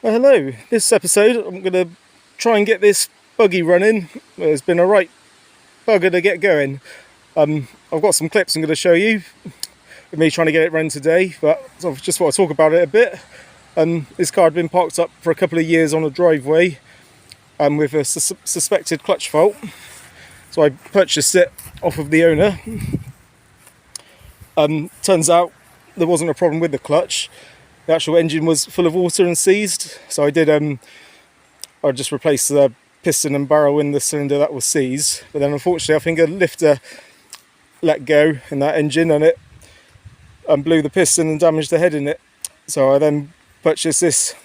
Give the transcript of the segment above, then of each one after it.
Well, hello. This episode I'm going to try and get this buggy running. It's been a right bugger to get going. I've got some clips I'm going to show you of me trying to get it running today, but I just want to talk about it a bit. This car had been parked up for a couple of years on a driveway with a suspected clutch fault. So I purchased it off of the owner. Turns out there wasn't a problem with the clutch. The actual engine was full of water and seized. So I just replaced the piston and barrel in the cylinder that was seized. But then unfortunately I think a lifter let go in that engine and it blew the piston and damaged the head in it. So I then purchased this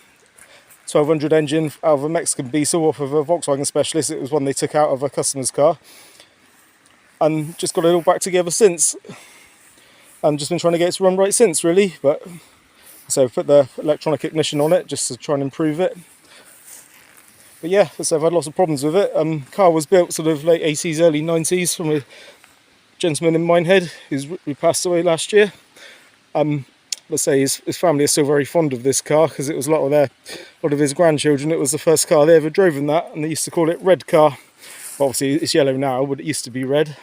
1200 engine out of a Mexican diesel off of a Volkswagen Specialist. It was one they took out of a customer's car. And just got it all back together since. And just been trying to get it to run right since, really. So I've put the electronic ignition on it just to try and improve it. But yeah, so I've had lots of problems with it. Car was built sort of late 80s, early 90s from a gentleman in Minehead who passed away last year. Let's say his family is still very fond of this car because it was a lot of his grandchildren. It was the first car they ever drove in that, and they used to call it Red Car. Well, obviously it's yellow now, but it used to be red.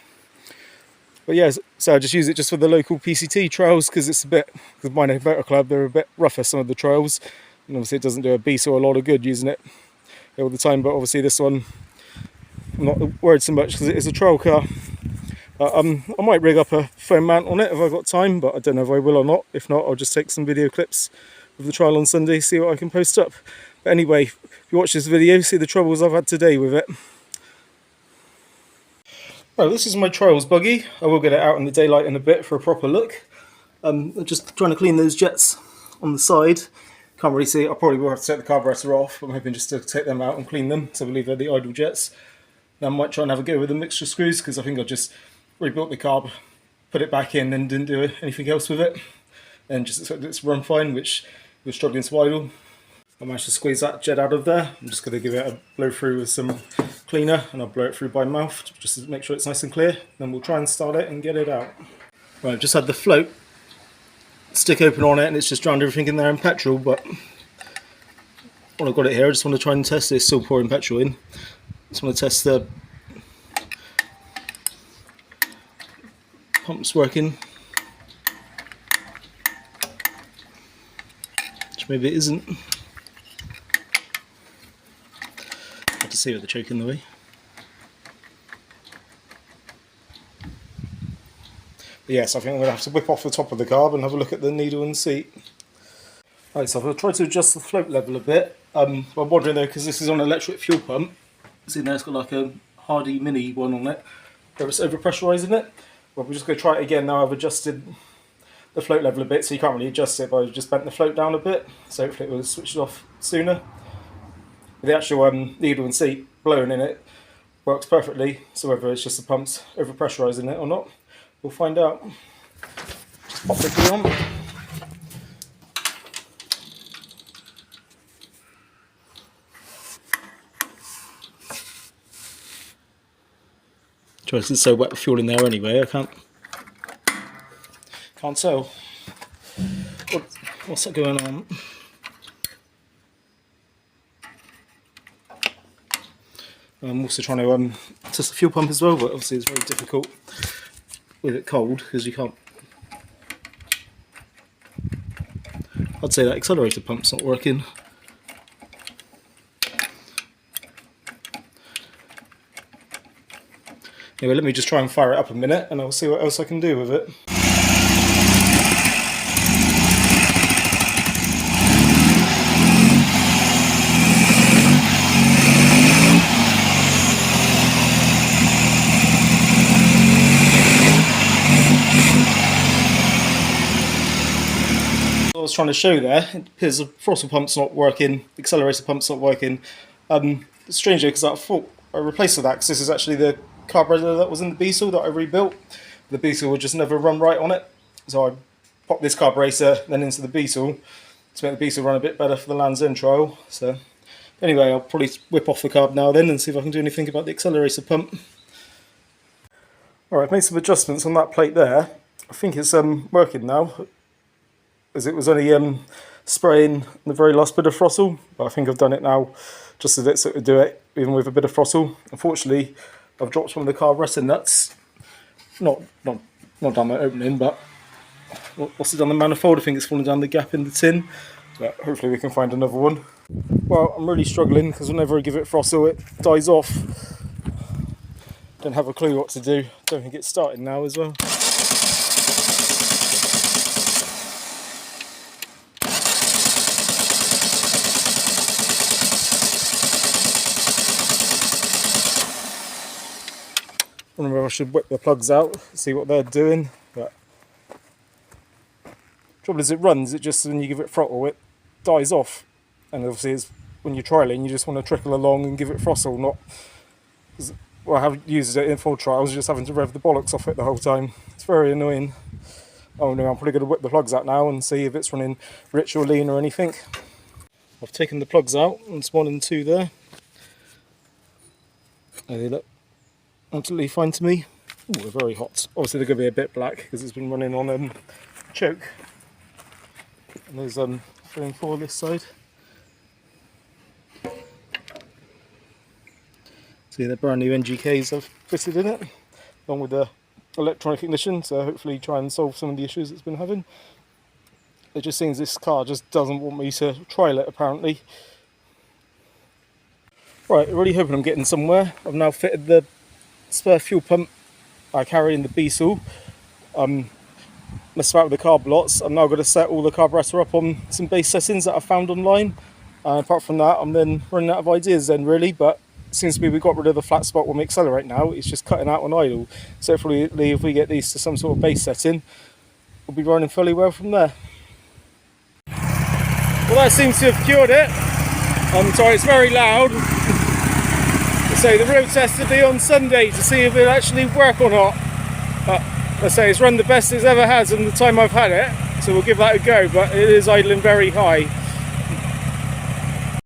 But yeah, so I just use it just for the local PCT trails because it's because Minehead Motor Club, they're a bit rougher, some of the trails. And obviously it doesn't do a beast or a lot of good using it all the time, but obviously this one I'm not worried so much because it is a trail car. I might rig up a foam mount on it if I've got time, but I don't know if I will or not. If not, I'll just take some video clips of the trial on Sunday, see what I can post up. But anyway, if you watch this video, see the troubles I've had today with it. Well, this is my trials buggy. I will get it out in the daylight in a bit for a proper look. I'm just trying to clean those jets on the side. Can't really see it. I probably will have to take the carburettor off, but I'm hoping just to take them out and clean them, so I believe they're the idle jets. Then I might try and have a go with the mixture screws, because I think I just rebuilt the carb, put it back in, and didn't do anything else with it. And just expected it to run fine, which was struggling to idle. I managed to squeeze that jet out of there. I'm just going to give it a blow through with some cleaner, and I'll blow it through by mouth just to make sure it's nice and clear. Then we'll try and start it and get it out. Right, I've just had the float stick open on it and it's just drowned everything in there in petrol, but when I've got it here I just want to try and test this. Still pouring petrol in. Just want to test the pumps working, which maybe it isn't. Have to see with the choke in the way. But yes, I think I'm going to have to whip off the top of the carb and have a look at the needle and seat. Right, so I've tried to adjust the float level a bit. I'm wondering though, because this is on an electric fuel pump. See there, it's got like a Hardy Mini one on it. Where it's overpressurising it. Well, we're just going to try it again now. I've adjusted the float level a bit, so you can't really adjust it, but I've just bent the float down a bit, so hopefully it will switch it off sooner. But the actual needle and seat blowing in it works perfectly, so whether it's just the pumps overpressurising it or not, we'll find out. Just pop the key on. It's so wet with fuel in there anyway, I can't tell what's that going on. I'm also trying to test the fuel pump as well, but obviously it's very difficult with it cold because you can't. I'd say that accelerator pump's not working. Anyway, let me just try and fire it up a minute and I'll see what else I can do with it. I was trying to show there, it appears the throttle pump's not working, the accelerator pump's not working. It's strange because I thought I replaced that because this is actually the carburettor that was in the Beetle that I rebuilt. The Beetle would just never run right on it, so I popped this carburettor then into the Beetle to make the Beetle run a bit better for the Land's End trial. So anyway, I'll probably whip off the carb now then and see if I can do anything about the accelerator pump. Alright, I've made some adjustments on that plate there. I think it's working now. as it was only spraying the very last bit of throttle, but I think I've done it now just as it would do it, even with a bit of throttle. Unfortunately, I've dropped one of the carburettor nuts. Not done my opening, but what's it done the manifold? I think it's fallen down the gap in the tin, but hopefully we can find another one. Well, I'm really struggling because whenever I give it throttle it dies off. Don't have a clue what to do. Don't think it's starting now as well. I don't know if I should whip the plugs out, see what they're doing, but the trouble is it runs, it just when you give it throttle it dies off, and obviously it's, when you're trialling you just want to trickle along and give it throttle, not, well, I haven't used it in full trials, just having to rev the bollocks off it the whole time. It's very annoying. Oh no, I'm probably going to whip the plugs out now and see if it's running rich or lean or anything. I've taken the plugs out, there's 1 and 2 there. There they look absolutely fine to me. Ooh, they're very hot. Obviously they're going to be a bit black because it's been running on choke. And there's 3 and 4 this side. See the brand new NGKs I've fitted in it, along with the electronic ignition, so hopefully try and solve some of the issues it's been having. It just seems this car just doesn't want me to trial it apparently. Right, really hoping I'm getting somewhere. I've now fitted the spare fuel pump I carry in the B-saw. Messed about with the carb lots. I'm now going to set all the carburettor up on some base settings that I found online. Apart from that, I'm then running out of ideas then really, but it seems to be we got rid of the flat spot when we accelerate now. It's just cutting out on idle. So hopefully if we get these to some sort of base setting, we'll be running fairly well from there. Well, that seems to have cured it. I'm sorry, it's very loud. So the road test will be on Sunday to see if it'll actually work or not. But let's say it's run the best it's ever has in the time I've had it, so we'll give that a go, but it is idling very high.